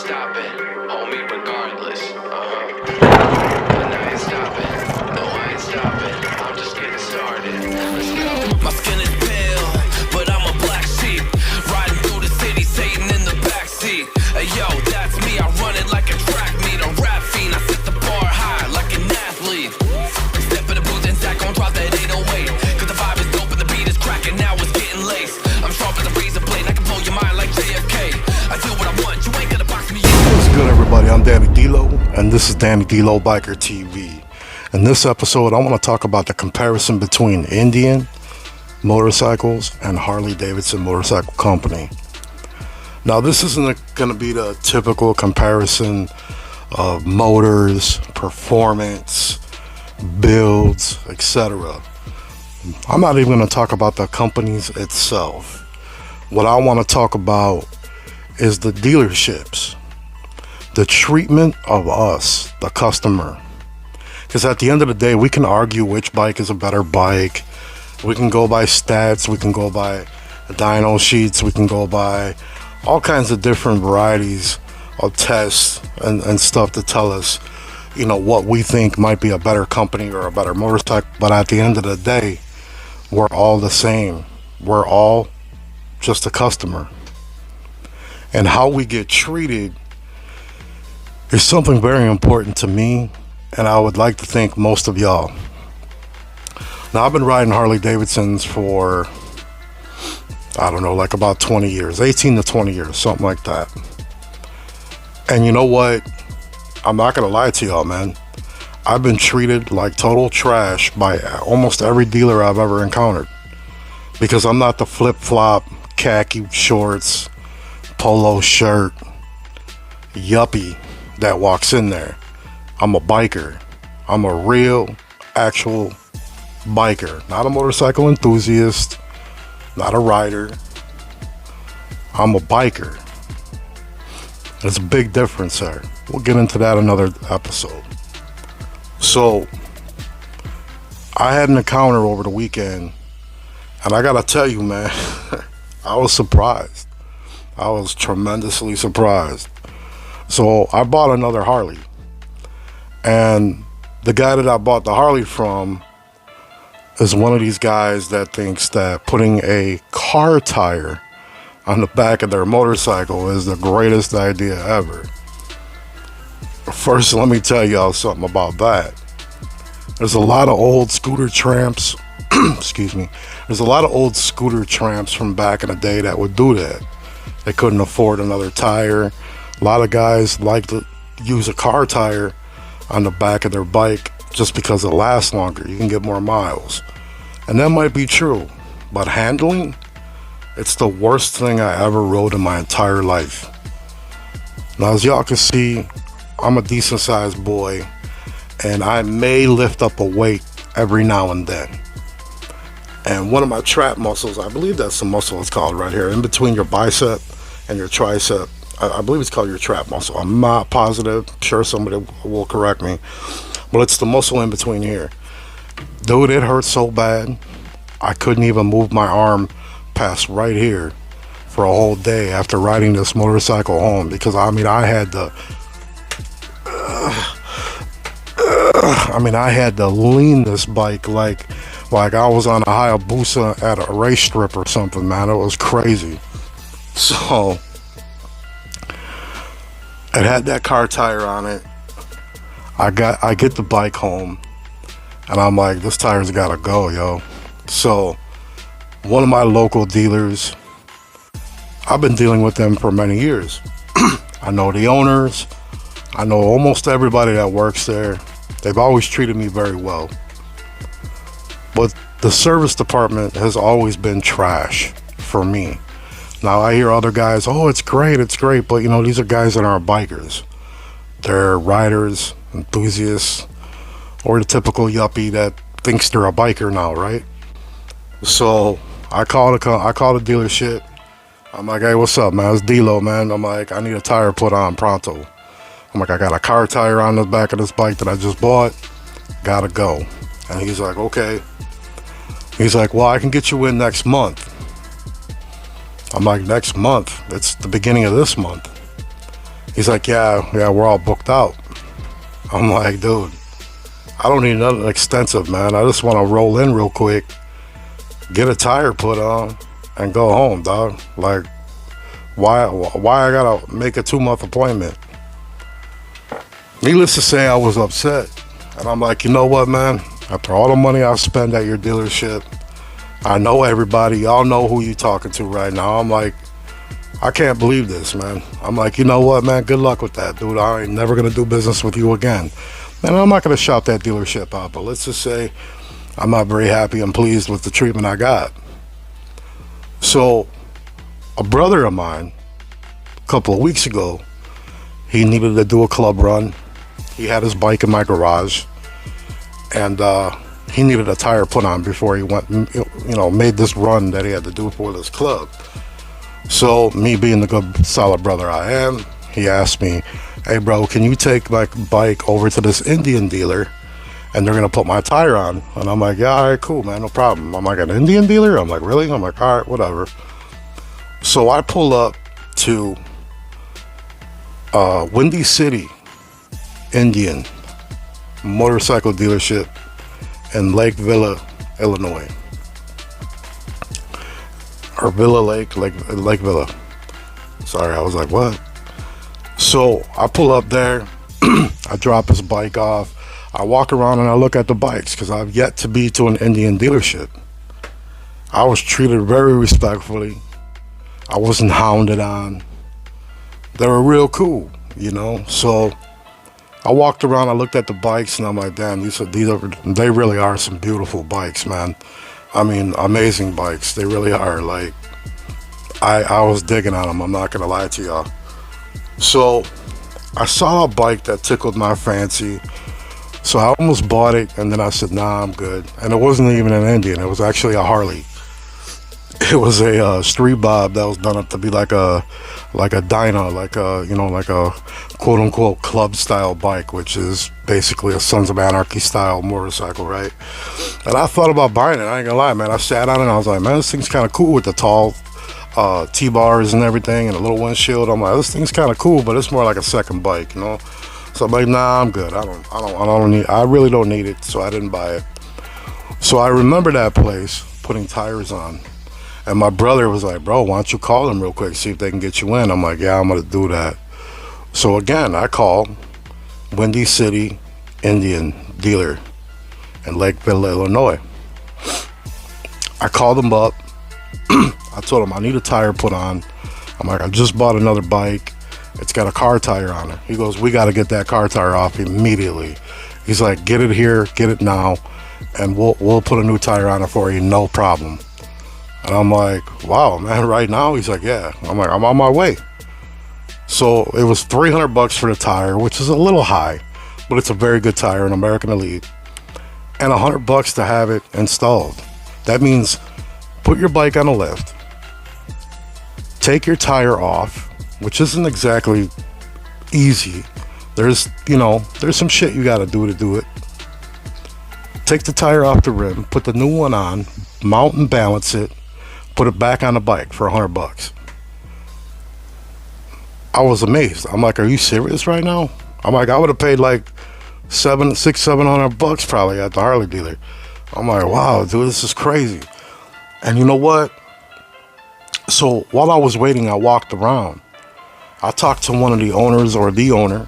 stopping, homie, regardless. But I ain't stopping, no, I ain't stopping. I'm just getting started. Let's go. My skin is pale, but I'm a black sheep. Riding through the city, Satan in the backseat. Hey yo, that's me, I run it like a track meet. A rap fiend, I set the bar high like an athlete. Step in the booth and Zach gon' drop that 808. Cause the vibe is dope and the beat is cracking, now it's getting laced. I'm sharp as a razor blade, I can blow your mind like JFK. I do what I want, you ain't gonna box me in. What's good, everybody? I'm Danny D-Lo, and this is Danny D-Lo Biker TV. In this episode, I want to talk about the comparison between Indian motorcycles and Harley Davidson Motorcycle Company. Now, this isn't going to be the typical comparison of motors, performance, builds, etc. I'm not even going to talk about the companies itself. What I want to talk about is the dealerships, the treatment of us, the customer. Because at the end of the day, we can argue which bike is a better bike. We can go by stats, we can go by dyno sheets, we can go by all kinds of different varieties of tests and stuff to tell us, you know, what we think might be a better company or a better motorcycle. But at the end of the day, we're all the same. We're all just a customer. And how we get treated is something very important to me, and I would like to think most of y'all. Now, I've been riding Harley Davidsons for, I don't know, like about 20 years, 18 to 20 years, something like that. And you know what? I'm not going to lie to y'all, man. I've been treated like total trash by almost every dealer I've ever encountered. Because I'm not the flip-flop, khaki shorts, polo shirt, yuppie that walks in there. I'm a biker. I'm a real, actual biker. Not a motorcycle enthusiast, not a rider. I'm a biker. There's a big difference there. We'll get into that another episode. So, I had an encounter over the weekend, and I gotta tell you, man, I was surprised. I was tremendously surprised. So I bought another Harley, and the guy that I bought the Harley from is one of these guys that thinks that putting a car tire on the back of their motorcycle is the greatest idea ever. First, let me tell y'all something about that. There's a lot of old scooter tramps, excuse me, there's a lot of old scooter tramps from back in the day that would do that. They couldn't afford another tire. A lot of guys like to use a car tire on the back of their bike just because it lasts longer. You can get more miles. And that might be true. But handling, it's the worst thing I ever rode in my entire life. Now, as y'all can see, I'm a decent sized boy, and I may lift up a weight every now and then. And one of my trap muscles, I believe that's the muscle it's called right here, in between your bicep and your tricep. I believe it's called your trap muscle. I'm not positive. I'm sure somebody will correct me. But it's the muscle in between here. Dude, it hurt so bad, I couldn't even move my arm past right here for a whole day after riding this motorcycle home. Because, I mean, I had to lean this bike like I was on a Hayabusa at a race strip or something, man. It was crazy. So, it had that car tire on it. I get the bike home, and I'm like, this tire's gotta go, yo. So, one of my local dealers, I've been dealing with them for many years. I know the owners. I know almost everybody that works there. They've always treated me very well. But the service department has always been trash for me. Now, I hear other guys, oh, it's great, but, you know, these are guys that aren't bikers. They're riders, enthusiasts, or the typical yuppie that thinks they're a biker now, right? So, I call the dealership. I'm like, hey, what's up, man? It's D-Lo, man. I'm like, I need a tire put on pronto. I'm like, I got a car tire on the back of this bike that I just bought. Gotta go. And he's like, okay. He's like, well, I can get you in next month. I'm like, next month? It's the beginning of this month. He's like, yeah, we're all booked out. I'm like, dude, I don't need nothing extensive, man. I just want to roll in real quick, get a tire put on, and go home, dog. Like, why I gotta make a 2-month appointment? Needless to say, I was upset. And I'm like, you know what, man? After all the money I spend at your dealership, I know everybody. Y'all know who you talking to right now. I'm like, I can't believe this, man. I'm like, you know what, man? Good luck with that, dude. I ain't never gonna do business with you again. Man, I'm not gonna shout that dealership out, but let's just say I'm not very happy and pleased with the treatment I got. So, a brother of mine, a couple of weeks ago, he needed to do a club run. He had his bike in my garage, and he needed a tire put on before he went, made this run that he had to do for this club. So, me being the good, solid brother I am, he asked me, hey, bro, can you take my bike over to this Indian dealer, and they're going to put my tire on? And I'm like, yeah, all right, cool, man, no problem. I'm like, an Indian dealer? I'm like, really? I'm like, all right, whatever. So, I pull up to Windy City Indian motorcycle dealership in Lake Villa, Illinois. Or Villa Lake Villa. Sorry, I was like, what? So I pull up there, I drop his bike off, I walk around and I look at the bikes because I've yet to be to an Indian dealership. I was treated very respectfully. I wasn't hounded on. They were real cool, So I walked around, I looked at the bikes, and I'm like, damn, they really are some beautiful bikes, man. I mean, amazing bikes. They really are. Like, I was digging on them. I'm not going to lie to y'all. So I saw a bike that tickled my fancy. So I almost bought it, and then I said, nah, I'm good. And it wasn't even an Indian. It was actually a Harley. It was a street bob that was done up to be like a Dyna, like a quote unquote club style bike, which is basically a Sons of Anarchy style motorcycle, right? And I thought about buying it. I ain't gonna lie, man. I sat on it and I was like, man, this thing's kind of cool with the tall T-bars and everything and a little windshield. I'm like, this thing's kind of cool, but it's more like a second bike, So I'm like, nah, I'm good. I really don't need it, so I didn't buy it. So I remember that place putting tires on. And my brother was like, bro, why don't you call them real quick, see if they can get you in? I'm like, yeah, I'm going to do that. So again, I called Windy City Indian dealer in Lakeville, Illinois. I called him up. I told him I need a tire put on. I'm like, I just bought another bike. It's got a car tire on it. He goes, we got to get that car tire off immediately. He's like, get it here, get it now, and we'll put a new tire on it for you, no problem. And I'm like, wow, man, right now? He's like, yeah. I'm like, I'm on my way. So it was $300 for the tire, which is a little high, but it's a very good tire, an American Elite, and $100 to have it installed. That means put your bike on a lift, take your tire off, which isn't exactly easy. There's some shit you got to do it. Take the tire off the rim, put the new one on, mount and balance it, put it back on the bike for $100. I was amazed. I'm like, are you serious right now? I'm like, I would have paid like $700 probably at the Harley dealer. I'm like, wow, dude, this is crazy. And you know what? So while I was waiting, I walked around. I talked to one of the owners, or the owner,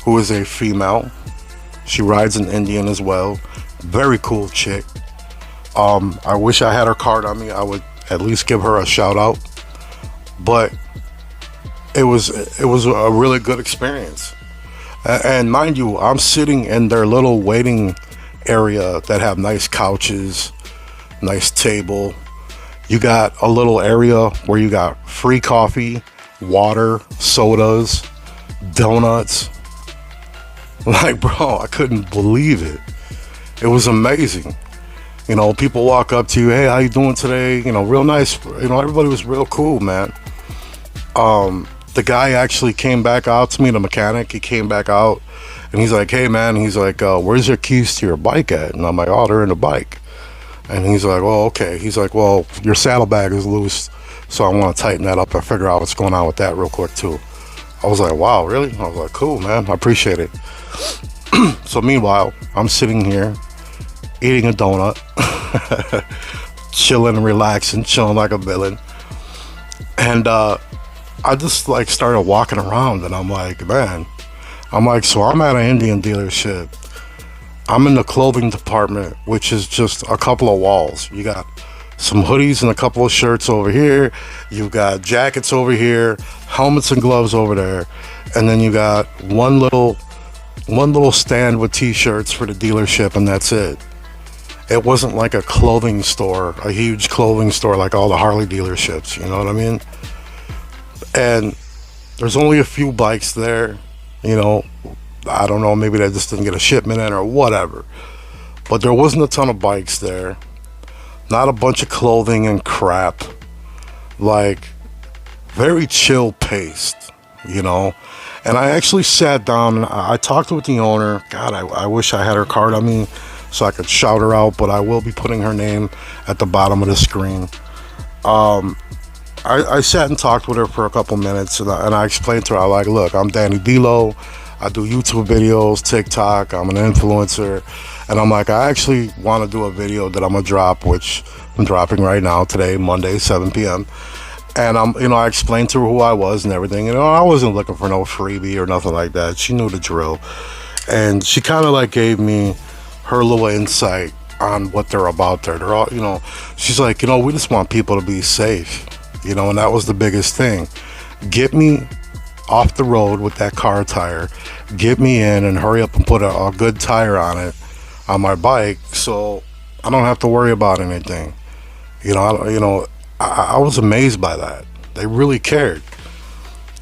who is a female. She rides an Indian as well. Very cool chick. I wish I had her card on me. I would at least give her a shout out. But it was a really good experience. And mind you, I'm sitting in their little waiting area that have nice couches, nice table. You got a little area where you got free coffee, water, sodas, donuts. Like, bro, I couldn't believe it. It was amazing. People walk up to you, hey, how you doing today? Real nice. Everybody was real cool, man. The guy actually came back out to me, the mechanic. He came back out and he's like, hey, man, he's like, where's your keys to your bike at? And I'm like, oh, they're in the bike. And he's like, well, okay. He's like, well, your saddlebag is loose, so I want to tighten that up and figure out what's going on with that real quick, too. I was like, wow, really? I was like, cool, man. I appreciate it. So meanwhile, I'm sitting here eating a donut, chilling and relaxing, chilling like a villain. And I just like started walking around and I'm like, man, so I'm at an Indian dealership. I'm in the clothing department, which is just a couple of walls. You got some hoodies and a couple of shirts over here. You got jackets over here, helmets and gloves over there. And then you got one little stand with t-shirts for the dealership, and that's it. It wasn't like a clothing store, a huge clothing store like all the Harley dealerships, you know what I mean? And there's only a few bikes there, you know. I don't know, maybe they just didn't get a shipment in or whatever. But there wasn't a ton of bikes there. Not a bunch of clothing and crap. Like, very chill paced, you know. And I actually sat down and I talked with the owner. God, I wish I had her card on me so I could shout her out, but I will be putting her name at the bottom of the screen. I sat and talked with her for a couple minutes, and I explained to her, I'm like, look, I'm Danny D'Lo. I do YouTube videos, TikTok. I'm an influencer. And I'm like, I actually want to do a video that I'm going to drop, which I'm dropping right now, today, Monday, 7 p.m. And I explained to her who I was and everything. You know, I wasn't looking for no freebie or nothing like that. She knew the drill. And she kind of like gave me her little insight on what they're about there. They're all, you know, she's like, you know, we just want people to be safe, you know, and that was the biggest thing. Get me off the road with that car tire, get me in and hurry up and put a good tire on it, on my bike, so I don't have to worry about anything. I was amazed by that. They really cared.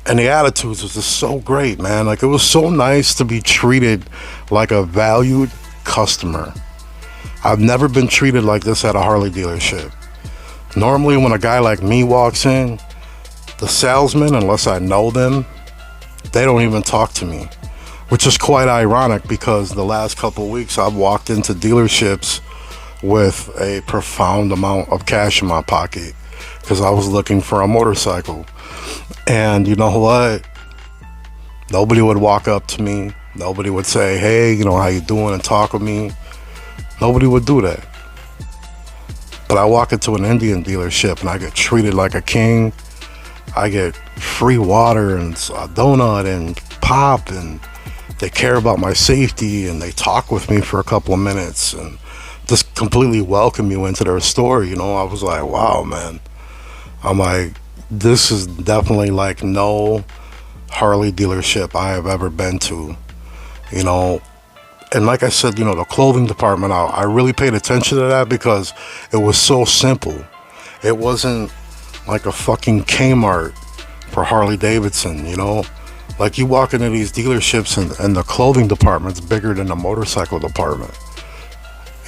And the attitudes was just so great, man. Like, it was so nice to be treated like a valued customer. I've never been treated like this at a Harley dealership. Normally, when a guy like me walks in, the salesman, unless I know them, they don't even talk to me, which is quite ironic because the last couple of weeks I've walked into dealerships with a profound amount of cash in my pocket because I was looking for a motorcycle. And you know what? Nobody would walk up to me. Nobody would say, hey, you know, how you doing, and talk with me. Nobody would do that. But I walk into an Indian dealership and I get treated like a king. I get free water and a donut and pop, and they care about my safety, and they talk with me for a couple of minutes and just completely welcome you into their store. You know, I was like, wow, man. I'm like, this is definitely like no Harley dealership I have ever been to, you know. And like I said, you know, the clothing department, I really paid attention to that because it was so simple. It wasn't like a fucking Kmart for Harley Davidson, you know. Like, you walk into these dealerships and the clothing department's bigger than the motorcycle department,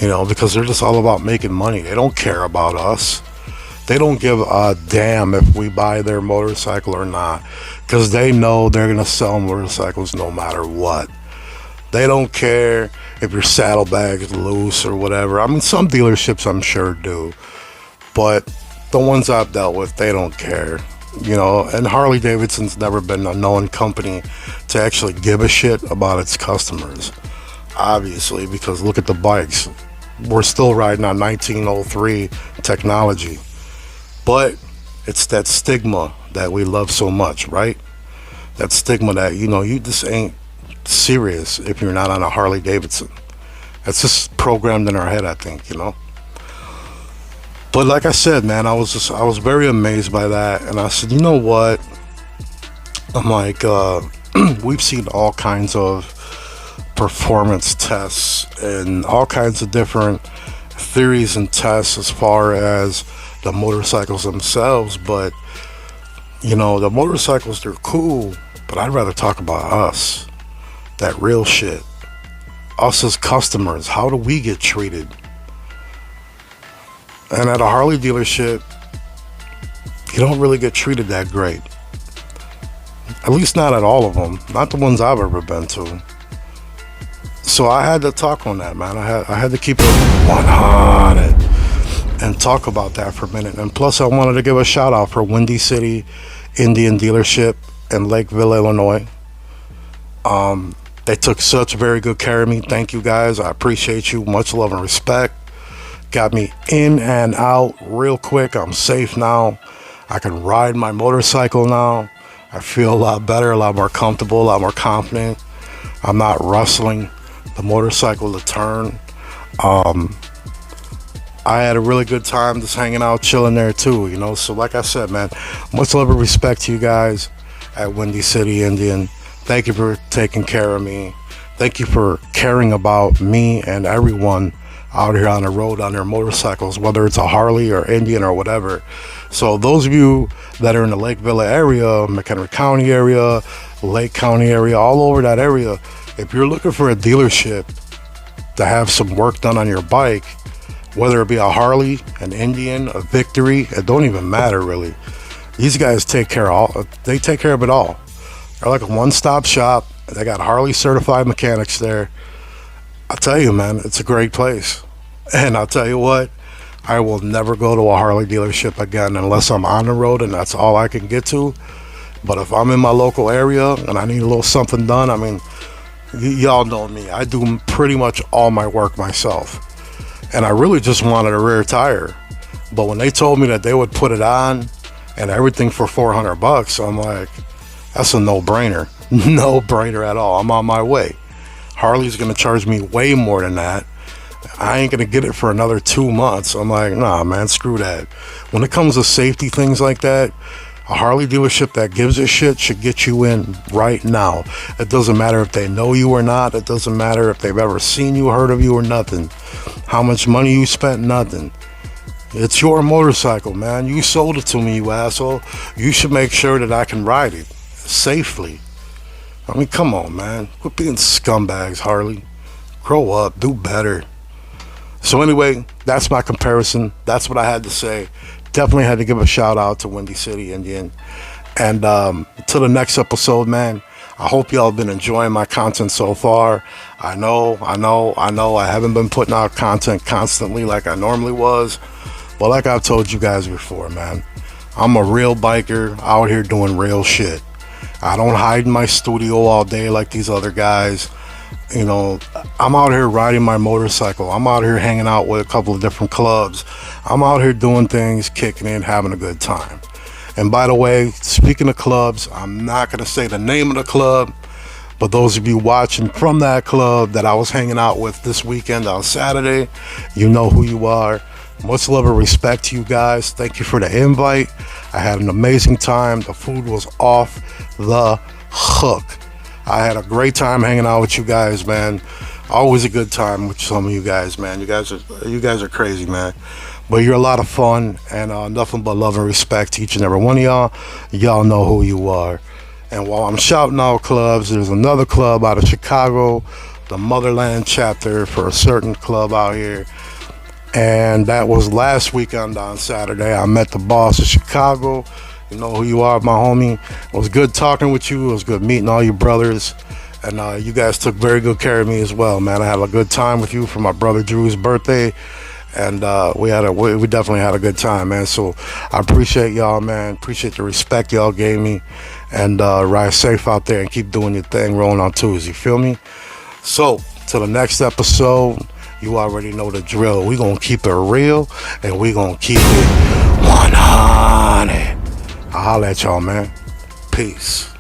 you know, because they're just all about making money. They don't care about us. They don't give a damn if we buy their motorcycle or not, because they know they're gonna sell motorcycles no matter what. They don't care if your saddlebag's loose or whatever. I mean, some dealerships I'm sure do, but the ones I've dealt with, they don't care, you know. And Harley Davidson's never been a known company to actually give a shit about its customers, obviously, because look at the bikes. We're still riding on 1903 technology, but it's that stigma that we love so much, right? That stigma that, you know, you just ain't serious if you're not on a Harley Davidson. That's just programmed in our head, I think, you know. But like I said, man, I was very amazed by that. And I said, you know what? I'm like, we've seen all kinds of performance tests and all kinds of different theories and tests as far as the motorcycles themselves. But, you know, the motorcycles, they're cool, but I'd rather talk about us. That real shit. Us as customers. How do we get treated? And at a Harley dealership, you don't really get treated that great. At least not at all of them. Not the ones I've ever been to. So I had to talk on that, man. I had to keep it 100 and talk about that for a minute. And plus, I wanted to give a shout out for Windy City Indian Dealership in Lakeville, Illinois. They took such very good care of me. Thank you guys. I appreciate you. Much love and respect. Got me in and out real quick. I'm safe now. I can ride my motorcycle now. I feel a lot better, a lot more comfortable, a lot more confident. I'm not rustling the motorcycle to turn. I had a really good time just hanging out, chilling there too, you know. So like I said, man, much love and respect to you guys at Windy City, Indian. Thank you for taking care of me. Thank you for caring about me and everyone out here on the road on their motorcycles, whether it's a Harley or Indian or whatever. So those of you that are in the Lakeville area, McHenry County area, Lake County area, all over that area, if you're looking for a dealership to have some work done on your bike, whether it be a Harley, an Indian, a Victory, it don't even matter really. These guys take care of it all. They're like a one-stop shop. They got Harley certified mechanics there. I'll tell you, man, it's a great place. And I'll tell you what, I will never go to a Harley dealership again unless I'm on the road and that's all I can get to. But if I'm in my local area and I need a little something done, I mean, y'all know me. I do pretty much all my work myself. And I really just wanted a rear tire. But when they told me that they would put it on and everything for $400, I'm like, that's a no-brainer. No-brainer at all. I'm on my way. Harley's going to charge me way more than that. I ain't going to get it for another 2 months. I'm like, nah, man, screw that. When it comes to safety things like that, a Harley dealership that gives a shit should get you in right now. It doesn't matter if they know you or not. It doesn't matter if they've ever seen you, heard of you or nothing. How much money you spent, nothing. It's your motorcycle, man. You sold it to me, you asshole. You should make sure that I can ride it safely. I mean, come on, man. Quit being scumbags, Harley. Grow up. Do better. So anyway, that's my comparison. That's what I had to say. Definitely had to give a shout out to Windy City, Indian. And till the next episode, man, I hope y'all have been enjoying my content so far. I know I haven't been putting out content constantly like I normally was. But like I've told you guys before, man, I'm a real biker out here doing real shit. I don't hide in my studio all day like these other guys. You know, I'm out here riding my motorcycle. I'm out here hanging out with a couple of different clubs. I'm out here doing things, kicking in, having a good time. And by the way, speaking of clubs, I'm not going to say the name of the club, but those of you watching from that club that I was hanging out with this weekend on Saturday, you know who you are. Much love and respect to you guys. Thank you for the invite. I had an amazing time. The food was off the hook. I had a great time hanging out with you guys, man. Always a good time with some of you guys, man. You guys are crazy, man. But you're a lot of fun, and nothing but love and respect to each and every one of y'all. Y'all know who you are. And while I'm shouting out clubs, there's another club out of Chicago, the Motherland chapter for a certain club out here. And that was last weekend on Saturday. I met the boss of Chicago. You know who you are, my homie. It was good talking with you. It was good meeting all you brothers. And you guys took very good care of me as well, man. I had a good time with you for my brother Drew's birthday. And we definitely had a good time, man. So I appreciate y'all, man. Appreciate the respect y'all gave me. And ride safe out there and keep doing your thing, rolling on twos. You feel me? So till the next episode, you already know the drill. We gonna keep it real and we gonna keep it 100. I'll holler at y'all, man. Peace.